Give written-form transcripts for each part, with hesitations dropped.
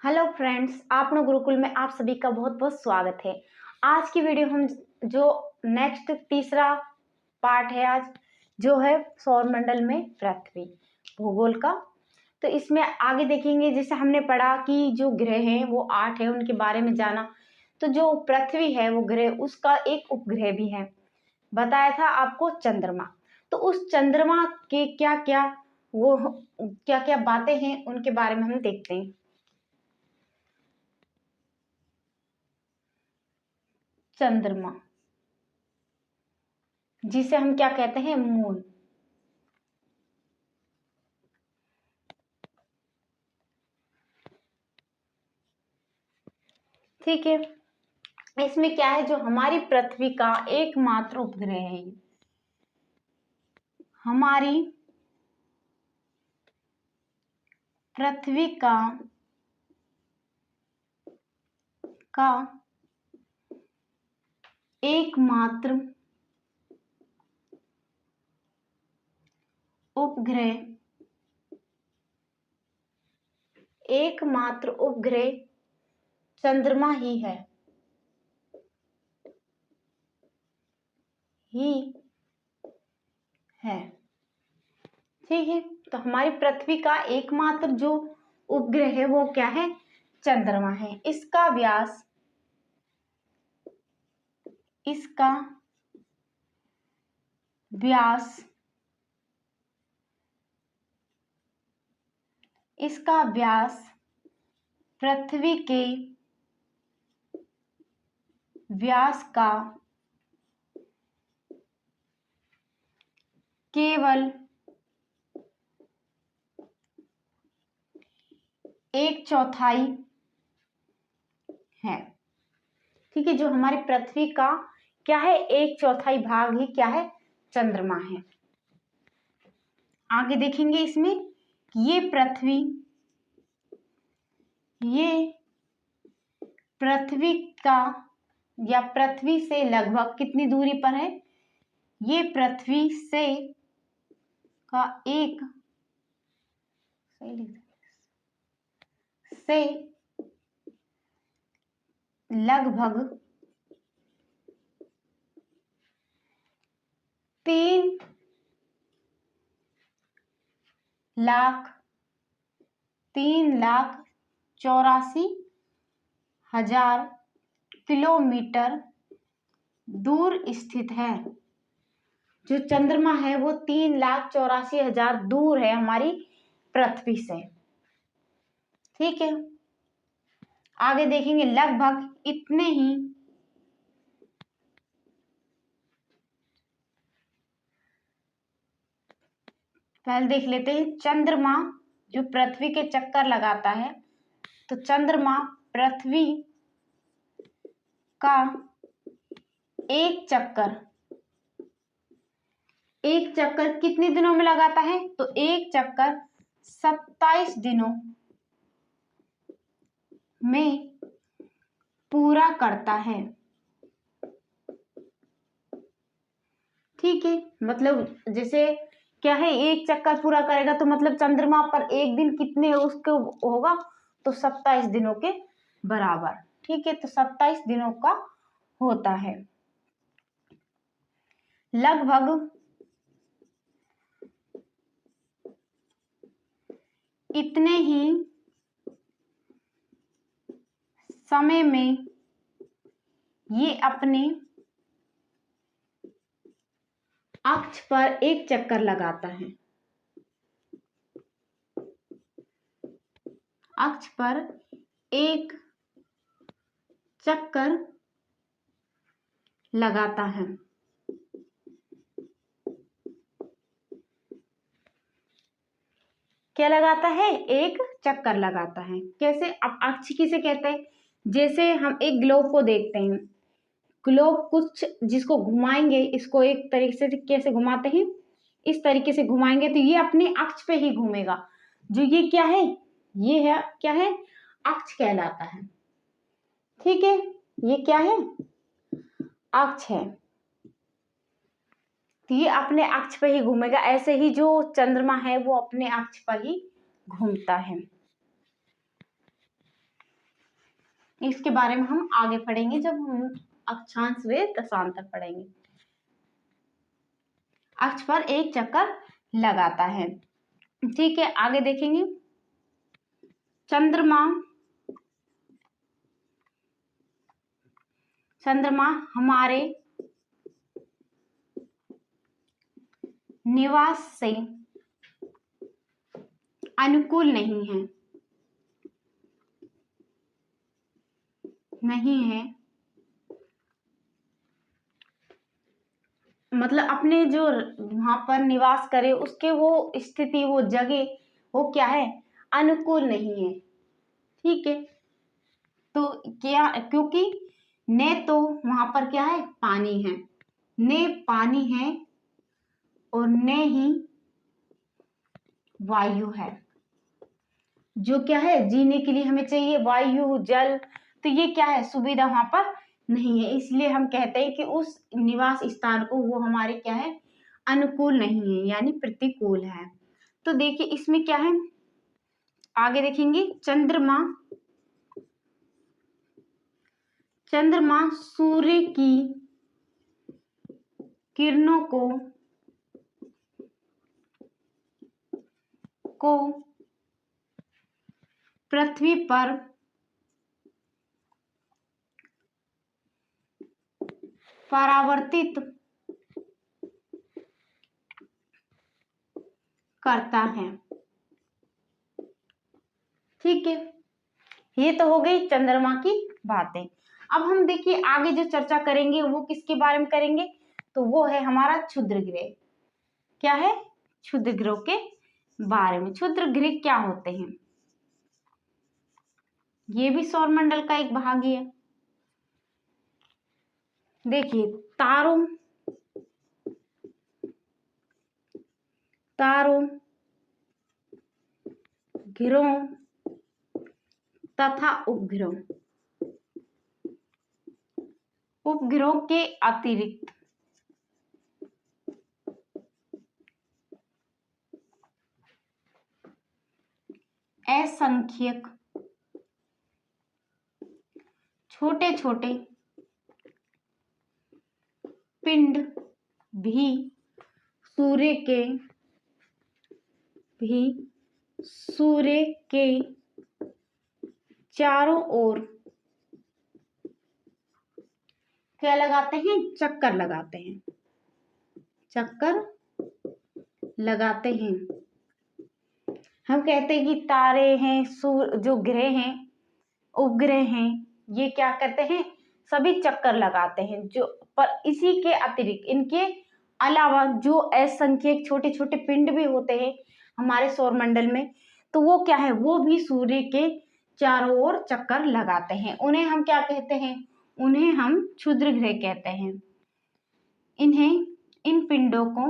Hello friends, आप लोग गुरुकुल में आप सभी का बहुत बहुत स्वागत है। आज की वीडियो हम जो नेक्स्ट तीसरा पार्ट है आज जो है सौरमंडल में पृथ्वी भूगोल का। तो इसमें आगे देखेंगे, जैसे हमने पढ़ा कि जो ग्रह हैं वो 8 है, उनके बारे में जाना। तो जो पृथ्वी है वो ग्रह, उसका एक उपग्रह भी है, बताया था आपको चंद्रमा। तो उस चंद्रमा के क्या क्या बातें हैं उनके बारे में हम देखते हैं। चंद्रमा, जिसे हम क्या कहते हैं, मून। ठीक है, इसमें क्या है, जो हमारी पृथ्वी का एकमात्र उपग्रह है ये। हमारी पृथ्वी का एकमात्र उपग्रह चंद्रमा ही है। ठीक है, तो हमारी पृथ्वी का एकमात्र जो उपग्रह है वो क्या है, चंद्रमा है। इसका व्यास पृथ्वी के व्यास का केवल 1/4 है। ठीक है, जो हमारी पृथ्वी का क्या है, 1/4 भाग ही क्या है, चंद्रमा है। आगे देखेंगे इसमें ये पृथ्वी का या पृथ्वी से लगभग कितनी दूरी पर है, ये पृथ्वी से का एक से लगभग 3,84,000 किलोमीटर दूर स्थित है। जो चंद्रमा है वो 3,84,000 दूर है हमारी पृथ्वी से। ठीक है, आगे देखेंगे लगभग इतने ही पहले देख लेते हैं चंद्रमा जो पृथ्वी के चक्कर लगाता है। तो चंद्रमा पृथ्वी का एक चक्कर कितने दिनों में लगाता है, तो एक चक्कर 27 दिनों में पूरा करता है। ठीक है, मतलब जैसे क्या है, एक चक्कर पूरा करेगा तो मतलब चंद्रमा पर एक दिन कितने उसके होगा, तो 27 दिनों के बराबर। ठीक है, तो 27 दिनों का होता है। लगभग इतने ही समय में ये अपने अक्ष पर एक चक्कर लगाता है। अक्ष पर एक चक्कर लगाता है। क्या लगाता है, एक चक्कर लगाता है। कैसे, अब अक्ष किसे कहते हैं, जैसे हम एक ग्लोब को देखते हैं, ग्लोब कुछ जिसको घुमाएंगे, इसको एक तरीके से कैसे घुमाते हैं, इस तरीके से घुमाएंगे तो ये अपने अक्ष पे ही घूमेगा। जो ये क्या है, ये है क्या है, अक्ष कहलाता है। ठीक है, ये क्या है, अक्ष है। तो ये अपने अक्ष पर ही घूमेगा। ऐसे ही जो चंद्रमा है वो अपने अक्ष पर ही घूमता है। इसके बारे में हम आगे पढ़ेंगे जब हम अक्षांश व दशांतर पढ़ेंगे। अक्ष पर एक चक्कर लगाता है। ठीक है, आगे देखेंगे। चंद्रमा हमारे निवास से अनुकूल नहीं है, मतलब अपने जो वहां पर निवास करे उसके वो स्थिति, वो जगह, वो क्या है, अनुकूल नहीं है। ठीक है, तो क्या, क्योंकि न तो वहां पर क्या है, पानी है, न पानी है और न ही वायु है। जो क्या है, जीने के लिए हमें चाहिए वायु, जल, तो ये क्या है, सुविधा वहां पर नहीं है। इसलिए हम कहते हैं कि उस निवास स्थान को वो हमारे क्या है, अनुकूल नहीं है, यानी प्रतिकूल है। तो देखिए इसमें क्या है, आगे देखेंगे। चंद्रमा सूर्य की किरणों को पृथ्वी पर परावर्तित करता है। ठीक है, ये तो हो गई चंद्रमा की बातें। अब हम देखिए आगे जो चर्चा करेंगे वो किसके बारे में करेंगे, तो वो है हमारा क्षुद्र ग्रह। क्या है, क्षुद्र ग्रह के बारे में। क्षुद्र ग्रह क्या होते हैं, ये भी सौरमंडल का एक भाग ही है। देखिए तारों ग्रहों तथा उपग्रहों के अतिरिक्त असंख्यक छोटे छोटे पिंड भी सूर्य के चारों ओर क्या लगाते हैं, चक्कर लगाते हैं। हम कहते हैं कि तारे हैं, जो ग्रह हैं, उपग्रह हैं, ये क्या करते हैं, सभी चक्कर लगाते हैं। जो पर इसी के अतिरिक्त, इनके अलावा जो असंख्यक छोटे छोटे पिंड भी होते हैं हमारे सौरमंडल में, तो वो क्या है, वो भी सूर्य के चारों ओर चक्कर लगाते हैं। उन्हें हम क्या कहते हैं, उन्हें हम क्षुद्र ग्रह कहते हैं। इन पिंडों को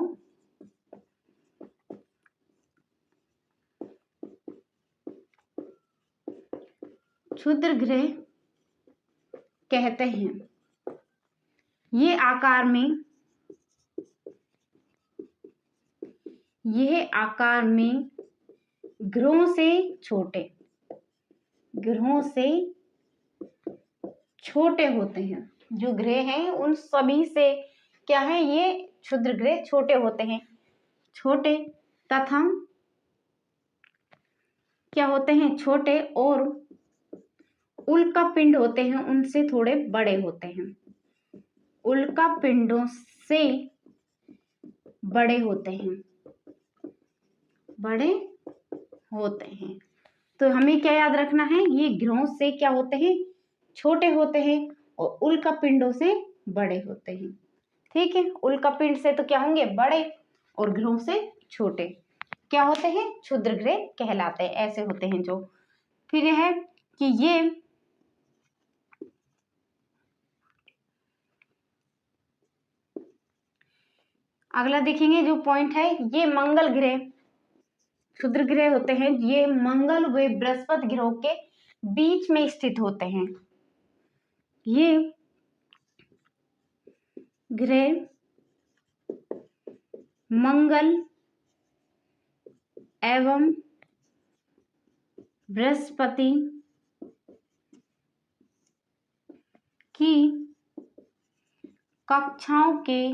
क्षुद्र ग्रह कहते हैं। ये आकार में ग्रहों से छोटे होते हैं। जो ग्रह हैं उन सभी से क्या है, ये क्षुद्र ग्रह छोटे होते हैं। छोटे तथा क्या होते हैं, छोटे, और उल्का पिंड होते हैं उनसे थोड़े बड़े होते हैं। उल्का पिंडों से बड़े होते हैं। तो हमें क्या याद रखना है, ये ग्रहों से क्या होते हैं, छोटे होते हैं, और उल्का पिंडों से बड़े होते हैं। ठीक है, उल्का पिंड से तो क्या होंगे, बड़े, और ग्रहों से छोटे क्या होते हैं, क्षुद्र ग्रह कहलाते हैं। ऐसे होते हैं जो। फिर यह है कि ये अगला देखेंगे जो पॉइंट है, ये मंगल ग्रह, क्षुद्र ग्रह होते हैं, ये मंगल व बृहस्पति ग्रहों के बीच में स्थित होते हैं। ये ग्रह मंगल एवं बृहस्पति की कक्षाओं के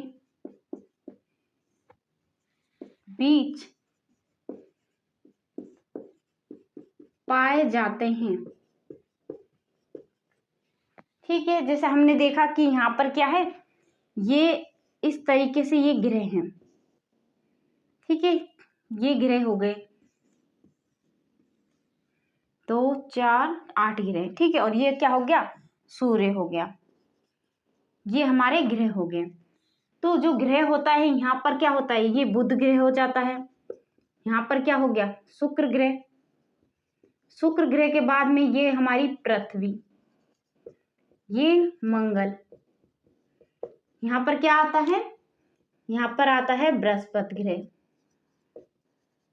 बीच पाए जाते हैं। ठीक है, जैसे हमने देखा कि यहाँ पर क्या है, ये इस तरीके से ये ग्रह हैं। ठीक है, ये ग्रह हो गए 2 4 8 ग्रह। ठीक है, और ये क्या हो गया, सूर्य हो गया। ये हमारे ग्रह हो गए। तो जो ग्रह होता है यहाँ पर क्या होता है, ये बुध ग्रह हो जाता है। यहाँ पर क्या हो गया, शुक्र ग्रह। शुक्र ग्रह के बाद में ये हमारी पृथ्वी, ये मंगल। यहाँ पर क्या आता है, यहाँ पर आता है बृहस्पति ग्रह,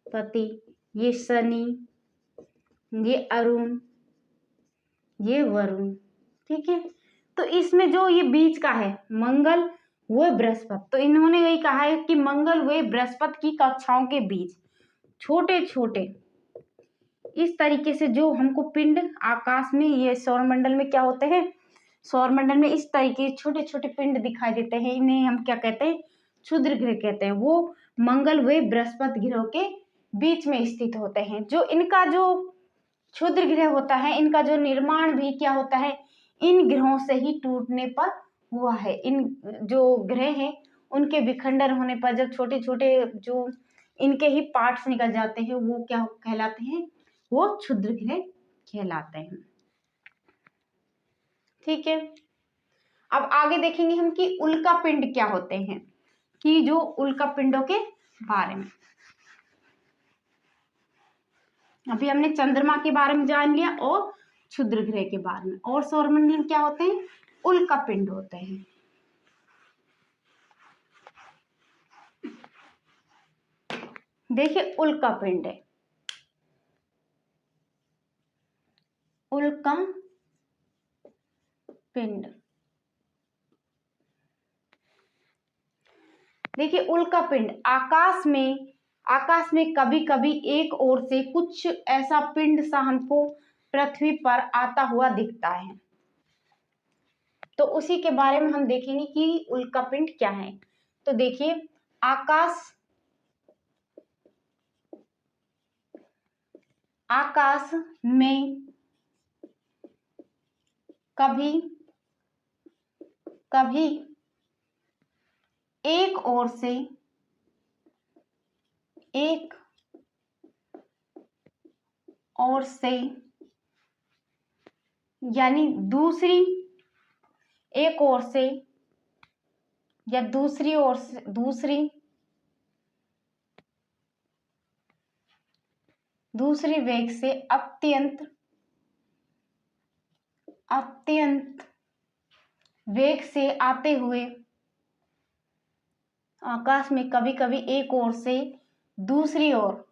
पति, ये शनि, ये अरुण, ये वरुण। ठीक है, तो इसमें जो ये बीच का है मंगल वो बृहस्पति, तो इन्होंने यही कहा है कि मंगल व बृहस्पति की कक्षाओं के बीच छोटे छोटे इस तरीके से जो हमको पिंड आकाश में, ये सौरमंडल में क्या होते हैं, सौरमंडल में इस तरीके छोटे छोटे पिंड दिखाई देते हैं। इन्हें हम क्या कहते हैं, क्षुद्र ग्रह कहते हैं। वो मंगल व बृहस्पति ग्रह के बीच में स्थित होते हैं। जो इनका जो क्षुद्र ग्रह होता है, इनका जो निर्माण भी क्या होता है, इन ग्रहों से ही टूटने पर हुआ है। इन जो ग्रह हैं उनके विखंडन होने पर जब छोटे छोटे जो इनके ही पार्ट्स निकल जाते हैं वो क्या कहलाते हैं, वो क्षुद्र ग्रह कहलाते हैं। ठीक है, अब आगे देखेंगे हम कि उल्का पिंड क्या होते हैं, कि जो उल्का पिंडों के बारे में। अभी हमने चंद्रमा के बारे में जान लिया और क्षुद्र ग्रह के बारे में, और सौरमंडल में क्या होते हैं, उल्का पिंड होते हैं। देखिए उल्का पिंड है, उल्का पिंड। देखिए उल्का पिंड आकाश में कभी कभी एक ओर से कुछ ऐसा पिंड सा हमको पृथ्वी पर आता हुआ दिखता है। तो उसी के बारे में हम देखेंगे कि उल्का पिंड क्या है। तो देखिए आकाश में कभी कभी एक ओर से यानी दूसरी एक ओर से या दूसरी ओर से दूसरी वेग से अत्यंत वेग से आते हुए आकाश में कभी कभी एक ओर से दूसरी ओर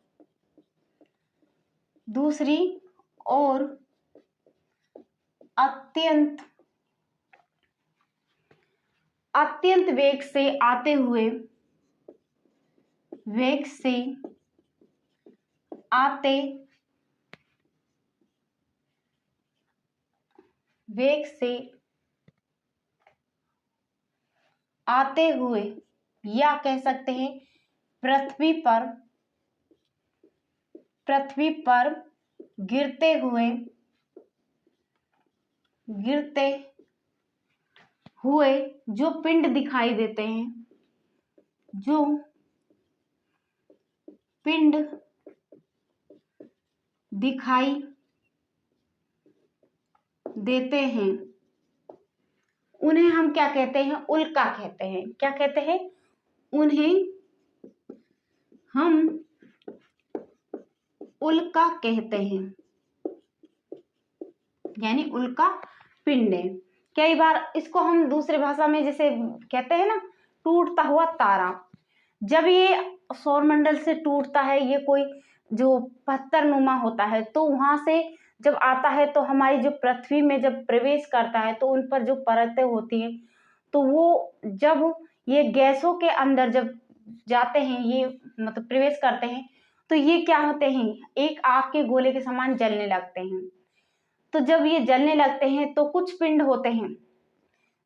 अत्यंत वेग से आते हुए या कह सकते हैं पृथ्वी पर गिरते हुए जो पिंड दिखाई देते हैं, जो पिंड दिखाई देते हैं उन्हें हम क्या कहते हैं, उल्का कहते हैं। क्या कहते हैं, उन्हें हम उल्का कहते हैं, यानी उल्का पिंड है। कई बार इसको हम दूसरे भाषा में जैसे कहते हैं ना, टूटता हुआ तारा। जब ये सौरमंडल से टूटता है, ये कोई जो पत्थरनुमा होता है, तो वहां से जब आता है तो हमारी जो पृथ्वी में जब प्रवेश करता है तो उन पर जो परतें होती हैं, तो वो जब ये गैसों के अंदर जब जाते हैं, ये मतलब प्रवेश करते हैं, तो ये क्या होते हैं, एक आग के गोले के समान जलने लगते हैं। तो जब ये जलने लगते हैं तो कुछ पिंड होते हैं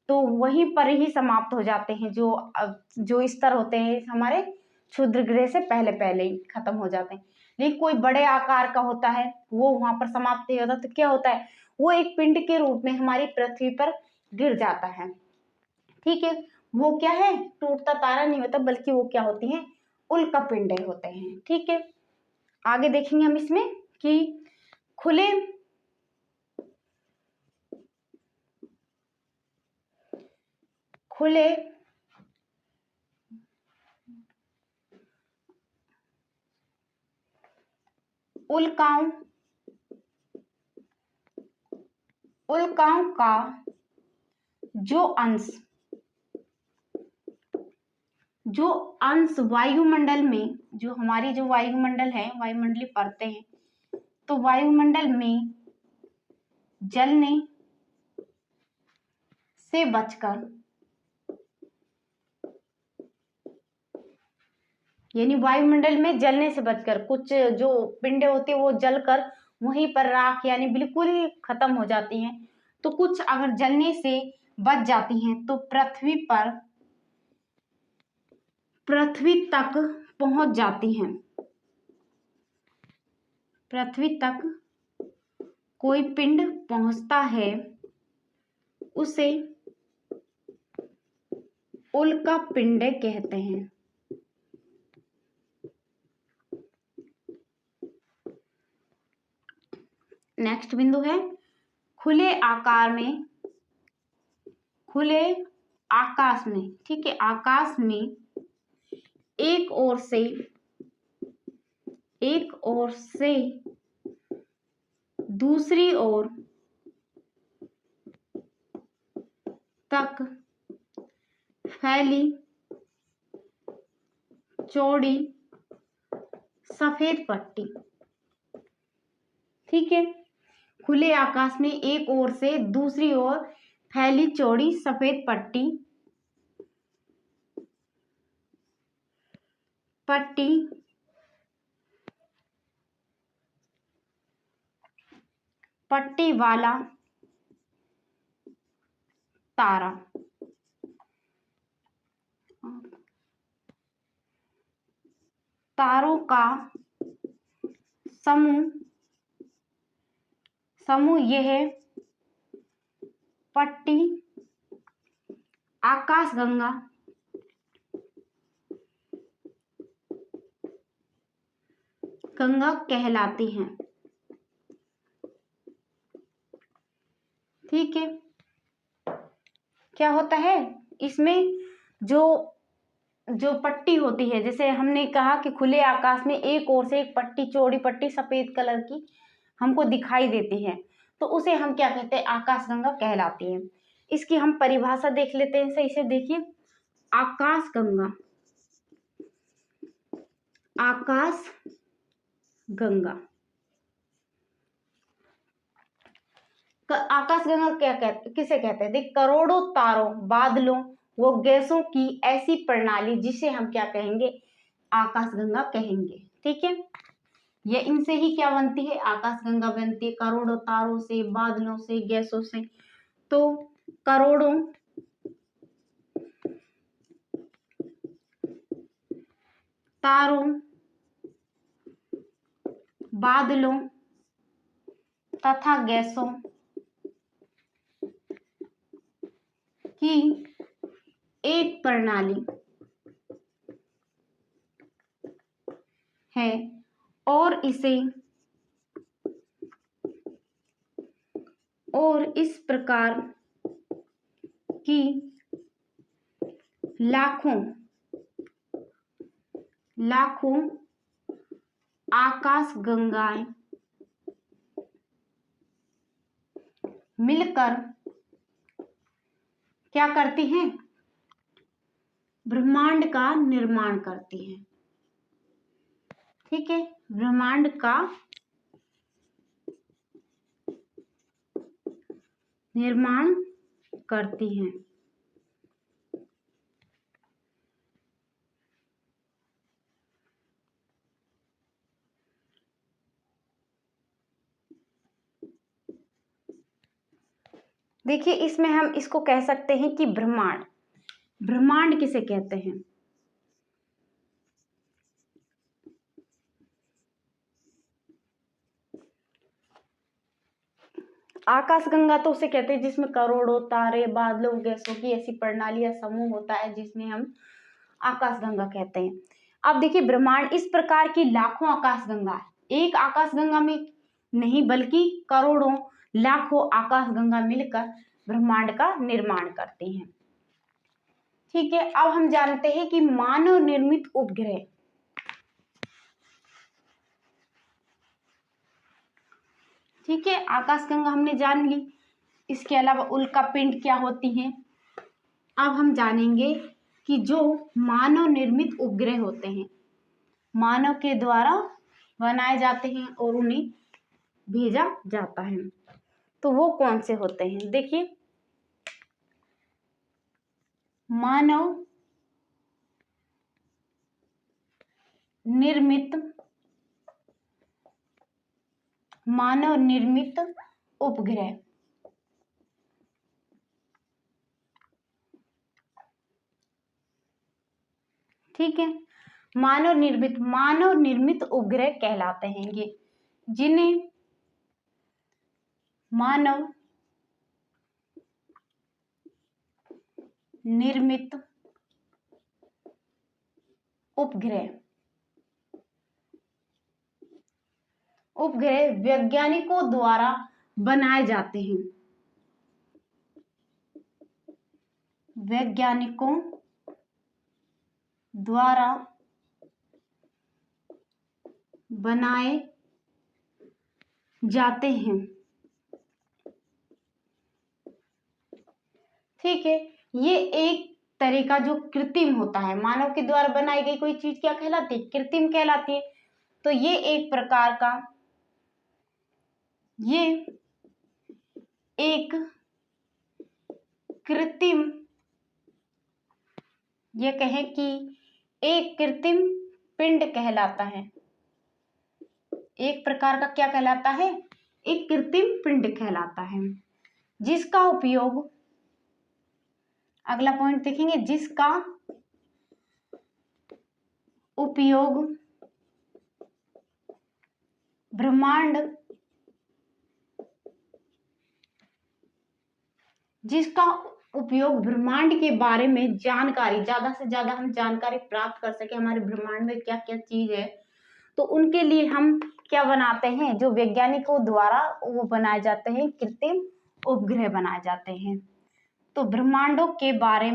तो वहीं पर ही समाप्त हो जाते हैं। जो स्तर होते हैं हमारे क्षुद्र ग्रह से पहले पहले ही खत्म हो जाते हैं। लेकिन कोई बड़े आकार का होता है वो वहां पर समाप्त नहीं होता, तो क्या होता है, वो एक पिंड के रूप में हमारी पृथ्वी पर गिर जाता है। ठीक है, वो क्या है, टूटता तारा नहीं होता, बल्कि वो क्या होती है, उल्का पिंड होते हैं। ठीक है, आगे देखेंगे हम इसमें कि खुले खुले उल्काओं उल्काओं का जो अंश वायुमंडल में, जो हमारी जो वायुमंडल है, वायुमंडलीय परतें हैं, तो वायुमंडल में जलने से बचकर, यानी वायुमंडल में जलने से बचकर, कुछ जो पिंडे होती है वो जलकर वहीं पर राख यानी बिल्कुल ही खत्म हो जाती हैं, तो कुछ अगर जलने से बच जाती हैं तो पृथ्वी तक पहुंच जाती हैं। पृथ्वी तक कोई पिंड पहुंचता है उसे उल्का पिंड कहते हैं। नेक्स्ट बिंदु है खुले आकाश में। ठीक है, आकाश में एक ओर से दूसरी ओर तक फैली चौड़ी सफेद पट्टी। ठीक है, खुले आकाश में एक ओर से दूसरी ओर फैली चौड़ी सफेद पट्टी वाला तारा, तारों का समूह यह पट्टी आकाशगंगा कहलाती हैं। ठीक है, क्या होता है इसमें, जो पट्टी होती है, जैसे हमने कहा कि खुले आकाश में एक ओर से एक पट्टी, चौड़ी पट्टी सफेद कलर की हमको दिखाई देती है, तो उसे हम क्या कहते हैं, आकाशगंगा कहलाती है। इसकी हम परिभाषा देख लेते हैं सही से। देखिए, आकाशगंगा आकाशगंगा किसे कहते हैं, देख, करोड़ों तारों, बादलों वो गैसों की ऐसी प्रणाली जिसे हम क्या कहेंगे, आकाशगंगा कहेंगे। ठीक है, ये इनसे ही क्या बनती है, आकाशगंगा बनती है, करोड़ों तारों से, बादलों से, गैसों से। तो करोड़ों तारों, बादलों तथा गैसों की एक प्रणाली है और इस प्रकार की लाखों आकाशगंगाएं मिलकर क्या करती हैं, ब्रह्मांड का निर्माण करती हैं। ठीक है, ब्रह्मांड का निर्माण करती हैं। देखिए इसमें हम इसको कह सकते हैं कि ब्रह्मांड। ब्रह्मांड किसे कहते हैं? आकाशगंगा तो उसे कहते हैं जिसमें करोड़ों तारे, बादलों, गैसों की ऐसी प्रणाली या समूह होता है, जिसमें हम आकाशगंगा कहते हैं। अब देखिए ब्रह्मांड इस प्रकार की लाखों आकाशगंगा है। एक आकाशगंगा में नहीं बल्कि करोड़ों लाखों आकाशगंगा मिलकर ब्रह्मांड का निर्माण करती हैं। ठीक है, अब हम जानते हैं कि मानव निर्मित उपग्रह। ठीक है, आकाशगंगा हमने जान ली, इसके अलावा उल्का पिंड क्या होती हैं। अब हम जानेंगे कि जो मानव निर्मित उपग्रह होते हैं, मानव के द्वारा बनाए जाते हैं और उन्हें भेजा जाता है, तो वो कौन से होते हैं? देखिए मानव निर्मित उपग्रह। ठीक है, मानव निर्मित उपग्रह कहलाते हैं ये, जिन्हें मानव निर्मित उपग्रह वैज्ञानिकों द्वारा बनाए जाते हैं। वैज्ञानिकों द्वारा बनाए जाते हैं। ठीक है, ये एक तरह का जो कृत्रिम होता है, मानव के द्वारा बनाई गई कोई चीज क्या कहलाती है? कृत्रिम कहलाती है। तो ये एक प्रकार का, ये एक कृत्रिम, ये कहें कि एक कृत्रिम पिंड कहलाता है। एक प्रकार का क्या कहलाता है? एक कृत्रिम पिंड कहलाता है, जिसका उपयोग, अगला पॉइंट देखेंगे, जिसका उपयोग ब्रह्मांड के बारे में जानकारी, ज्यादा से ज्यादा हम जानकारी प्राप्त कर सके हमारे ब्रह्मांड में क्या क्या चीज है, तो उनके लिए हम क्या बनाते हैं? जो वैज्ञानिकों द्वारा वो बनाए जाते हैं, कृत्रिम उपग्रह बनाए जाते हैं। तो ब्रह्मांडों के बारे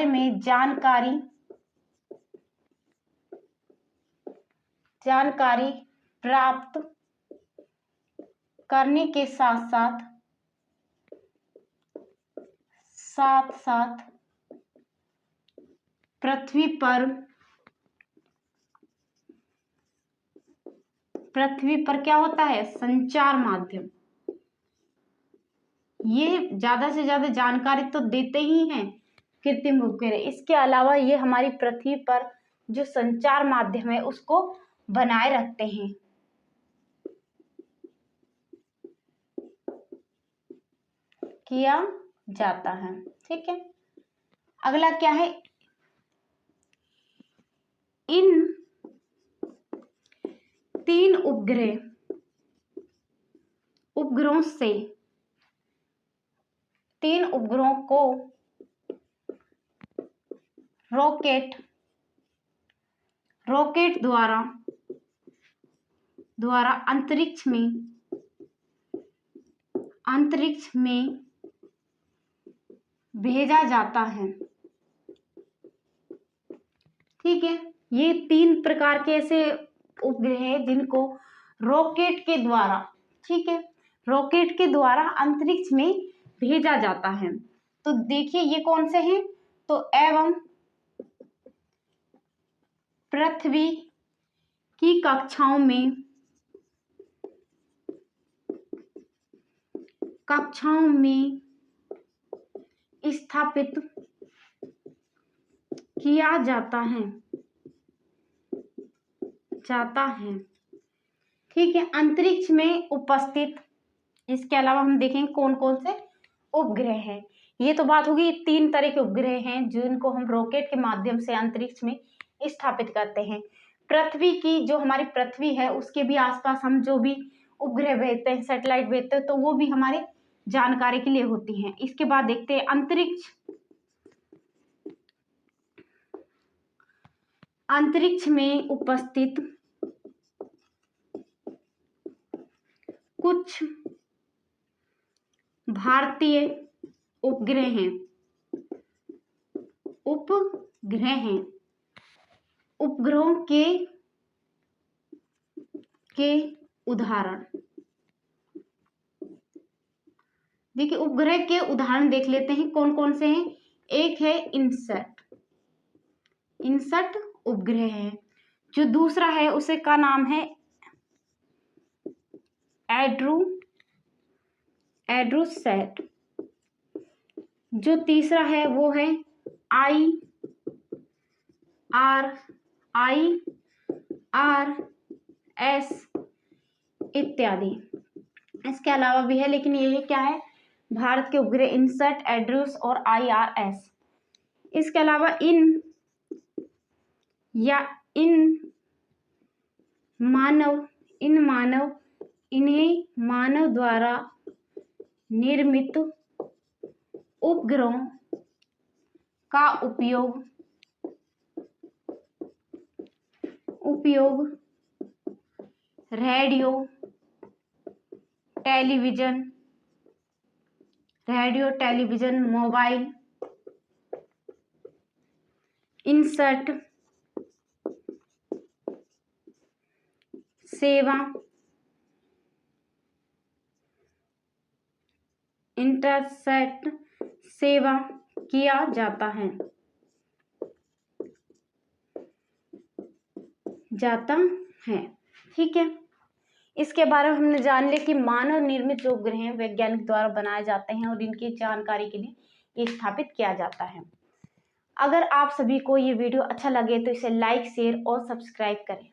में जानकारी प्राप्त करने के साथ साथ पृथ्वी पर क्या होता है? संचार माध्यम। ये ज्यादा से ज्यादा जानकारी तो देते ही हैं कृत्रिम उपग्रह, इसके अलावा ये हमारी पृथ्वी पर जो संचार माध्यम है उसको बनाए रखते हैं। किया जाता है। ठीक है, अगला क्या है? इन तीन उपग्रहों को रॉकेट द्वारा अंतरिक्ष में भेजा जाता है। ठीक है, ये तीन प्रकार के ऐसे उपग्रह हैं जिनको रॉकेट के द्वारा, ठीक है, रॉकेट के द्वारा अंतरिक्ष में भेजा जाता है। तो देखिए ये कौन से हैं? तो एवं पृथ्वी की कक्षाओं में स्थापित किया जाता है। ठीक है। अंतरिक्ष में उपस्थित, इसके अलावा हम देखेंगे कौन कौन से उपग्रह हैं। ये तो बात होगी 3 तरह के उपग्रह हैं जिनको हम रॉकेट के माध्यम से अंतरिक्ष में स्थापित करते हैं। पृथ्वी की, जो हमारी पृथ्वी है उसके भी आसपास हम जो भी उपग्रह भेजते हैं, सैटेलाइट भेजते हैं, तो वो भी हमारे जानकारी के लिए होती हैं। इसके बाद देखते हैं अंतरिक्ष में उपस्थित कुछ भारतीय उपग्रह हैं। उपग्रहों के उदाहरण, देखिए उपग्रह के उदाहरण देख लेते हैं कौन कौन से हैं। एक है इनसैट उपग्रह है। जो दूसरा है उसे का नाम है एड्रोसैट। जो तीसरा है वो है IRS इत्यादि। इसके अलावा भी है, लेकिन ये क्या है, भारत के उपग्रह इनसैट, एड्रोस और IRS। इसके अलावा इन्हें मानव द्वारा निर्मित उपग्रहों का उपयोग रेडियो, टेलीविजन, मोबाइल इंटरसेट सेवा किया जाता है। ठीक है। इसके बारे में हमने जान लिया कि मानव निर्मित जो उपग्रह हैं वैज्ञानिक द्वारा बनाए जाते हैं और इनकी जानकारी के लिए ये स्थापित किया जाता है। अगर आप सभी को ये वीडियो अच्छा लगे तो इसे लाइक, शेयर और सब्सक्राइब करें।